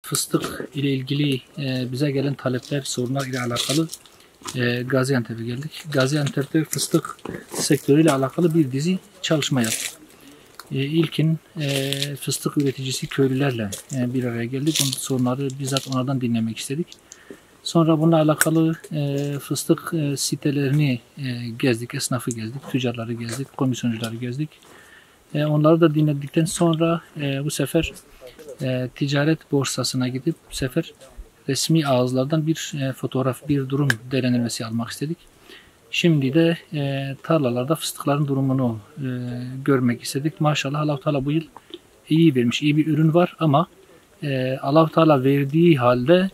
Fıstık ile ilgili bize gelen talepler, sorunlar ile alakalı Gaziantep'e geldik. Gaziantep'te fıstık sektörüyle alakalı bir dizi çalışma yaptık. İlkin fıstık üreticisi köylülerle bir araya geldik. Onun sorunları bizzat onlardan dinlemek istedik. Sonra bununla alakalı fıstık sitelerini gezdik, esnafı gezdik, tüccarları gezdik, komisyoncuları gezdik. Onları da dinledikten sonra bu sefer ticaret borsasına gidip bu sefer resmi ağızlardan bir fotoğraf, bir durum değerlendirmesi almak istedik. Şimdi de tarlalarda fıstıkların durumunu görmek istedik. Maşallah Allah-u Teala bu yıl iyi vermiş, iyi bir ürün var ama Allah-u Teala verdiği halde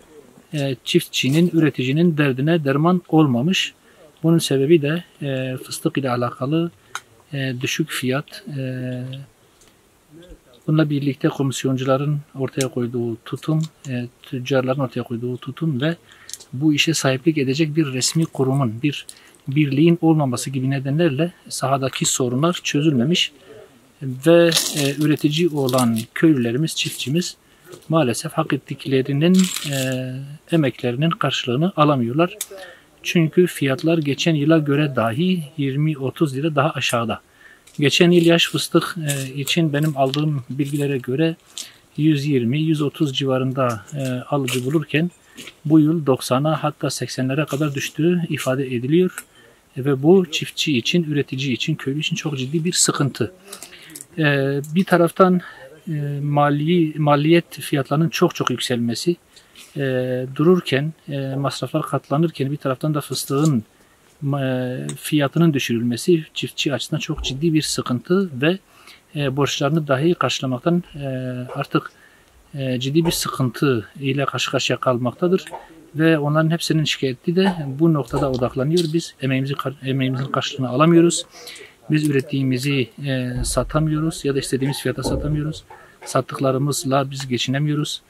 çiftçinin, üreticinin derdine derman olmamış. Bunun sebebi de fıstık ile alakalı düşük fiyat. Bununla birlikte komisyoncuların ortaya koyduğu tutum, tüccarların ortaya koyduğu tutum ve bu işe sahiplik edecek bir resmi kurumun, bir birliğin olmaması gibi nedenlerle sahadaki sorunlar çözülmemiş ve üretici olan köylülerimiz, çiftçimiz maalesef hak ettiklerinin emeklerinin karşılığını alamıyorlar. Çünkü fiyatlar geçen yıla göre dahi 20-30 lira daha aşağıda. Geçen yıl yaş fıstık için benim aldığım bilgilere göre 120-130 civarında alıcı bulurken bu yıl 90'a hatta 80'lere kadar düştüğü ifade ediliyor. Ve bu çiftçi için, üretici için, köylü için çok ciddi bir sıkıntı. Bir taraftan maliyet fiyatlarının çok yükselmesi dururken, masraflar katlanırken bir taraftan da fıstığın fiyatının düşürülmesi çiftçi açısından çok ciddi bir sıkıntı ve borçlarını dahi karşılamaktan artık ciddi bir sıkıntı ile karşı karşıya kalmaktadır. Ve onların hepsinin şikayeti de bu noktada odaklanıyor. Biz emeğimizin karşılığını alamıyoruz. Biz ürettiğimizi satamıyoruz ya da istediğimiz fiyata satamıyoruz. Sattıklarımızla biz geçinemiyoruz.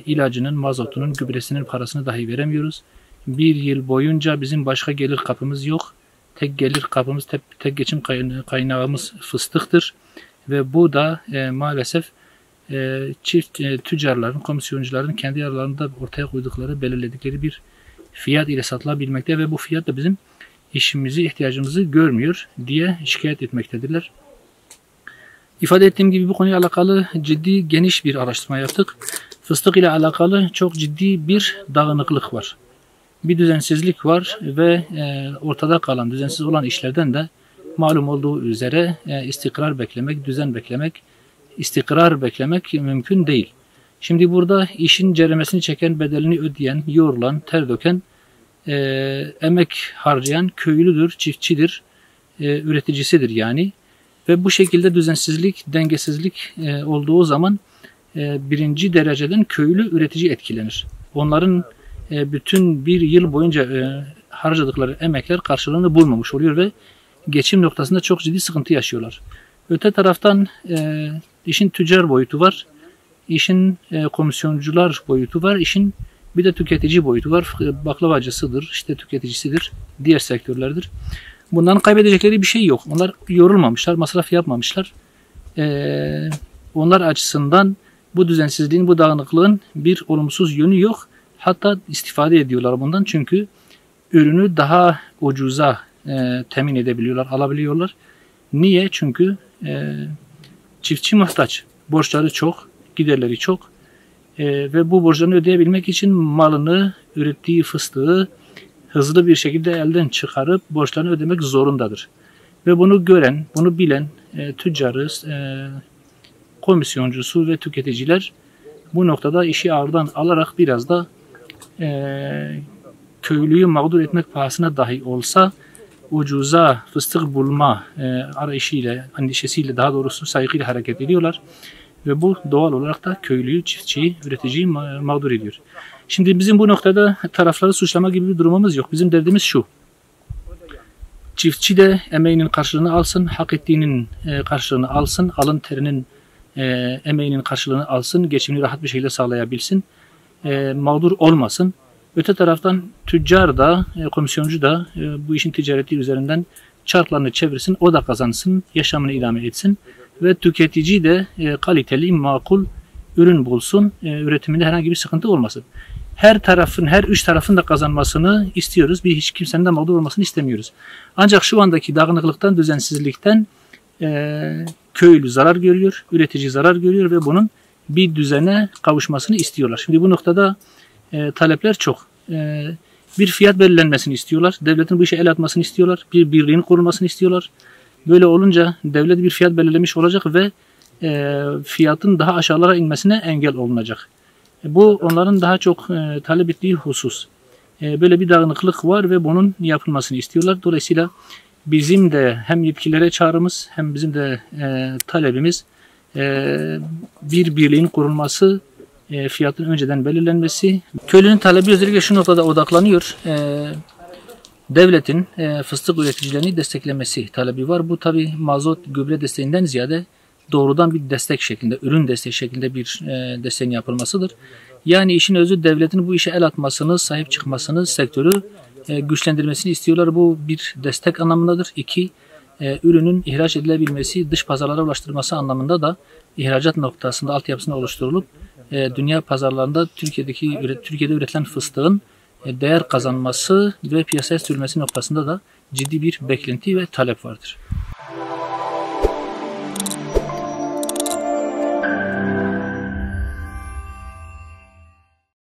İlacının, mazotunun, gübresinin parasını dahi veremiyoruz. Bir yıl boyunca bizim başka gelir kapımız yok. Tek gelir kapımız, tek geçim kaynağımız fıstıktır. Ve bu da maalesef tüccarların, komisyoncuların kendi aralarında ortaya koydukları, belirledikleri bir fiyat ile satılabilmekte ve bu fiyat da bizim işimizi, ihtiyacımızı görmüyor diye şikayet etmektedirler. İfade ettiğim gibi bu konuyla alakalı ciddi, geniş bir araştırma yaptık. Fıstık ile alakalı çok ciddi bir dağınıklık var. Bir düzensizlik var ve ortada kalan, düzensiz olan işlerden de malum olduğu üzere istikrar beklemek, düzen beklemek, istikrar beklemek mümkün değil. Şimdi burada işin ceremesini çeken, bedelini ödeyen, yorulan, ter döken, emek harcayan köylüdür, çiftçidir, üreticisidir yani. Ve bu şekilde düzensizlik, dengesizlik olduğu zaman birinci dereceden köylü üretici etkilenir. Onların bütün bir yıl boyunca harcadıkları emekler karşılığını bulmamış oluyor ve geçim noktasında çok ciddi sıkıntı yaşıyorlar. Öte taraftan işin tüccar boyutu var, işin komisyoncular boyutu var, işin bir de tüketici boyutu var. Baklavacısıdır, işte tüketicisidir, diğer sektörlerdir. Bunların kaybedecekleri bir şey yok. Onlar yorulmamışlar, masraf yapmamışlar. Onlar açısından bu düzensizliğin, bu dağınıklığın bir olumsuz yönü yok. Hatta istifade ediyorlar bundan çünkü ürünü daha ucuza temin edebiliyorlar, alabiliyorlar. Niye? Çünkü çiftçi muhtaç. Borçları çok, giderleri çok. Ve bu borçlarını ödeyebilmek için malını, ürettiği fıstığı hızlı bir şekilde elden çıkarıp borçlarını ödemek zorundadır. Ve bunu gören, bunu bilen tüccarı, komisyoncusu ve tüketiciler bu noktada işi ağırdan alarak biraz da köylüyü mağdur etmek pahasına dahi olsa ucuza fıstık bulma arayışıyla, endişesiyle, daha doğrusu saygıyla hareket ediyorlar. Ve bu doğal olarak da köylüyü, çiftçiyi, üreticiyi mağdur ediyor. Şimdi bizim bu noktada tarafları suçlama gibi bir durumumuz yok. Bizim derdimiz şu: çiftçi de emeğinin karşılığını alsın, hak ettiğinin karşılığını alsın, alın terinin emeğinin karşılığını alsın, geçimini rahat bir şekilde sağlayabilsin, mağdur olmasın. Öte taraftan tüccar da, komisyoncu da bu işin ticareti üzerinden çarklarını çevirsin, o da kazansın, yaşamını idame etsin ve tüketici de kaliteli, makul ürün bulsun, üretiminde herhangi bir sıkıntı olmasın. Her üç tarafın da kazanmasını istiyoruz. Hiç kimsenin de mağdur olmasını istemiyoruz. Ancak şu andaki dağınıklıktan, düzensizlikten köylü zarar görüyor, üretici zarar görüyor ve bunun bir düzene kavuşmasını istiyorlar. Şimdi bu noktada talepler çok. Bir fiyat belirlenmesini istiyorlar. Devletin bu işe el atmasını istiyorlar. Bir birliğin kurulmasını istiyorlar. Böyle olunca devlet bir fiyat belirlemiş olacak ve fiyatın daha aşağılara inmesine engel olunacak. Bu onların daha çok talep ettiği husus. Böyle bir dağınıklık var ve bunun yapılmasını istiyorlar. Dolayısıyla bizim de hem yetkililere çağrımız hem bizim de talebimiz bir birliğin kurulması, fiyatın önceden belirlenmesi. Köylünün talebi özellikle şu noktada odaklanıyor. Devletin fıstık üreticilerini desteklemesi talebi var. Bu tabi mazot, gübre desteğinden ziyade doğrudan bir destek şeklinde, ürün desteği şeklinde bir desteğin yapılmasıdır. Yani işin özü devletin bu işe el atmasını, sahip çıkmasını, sektörü güçlendirmesini istiyorlar. Bu bir destek anlamındadır. İki, ürünün ihraç edilebilmesi, dış pazarlara ulaştırılması anlamında da ihracat noktasında altyapısını oluşturulup dünya pazarlarında Türkiye'de üretilen fıstığın değer kazanması ve piyasaya sürülmesi noktasında da ciddi bir beklenti ve talep vardır.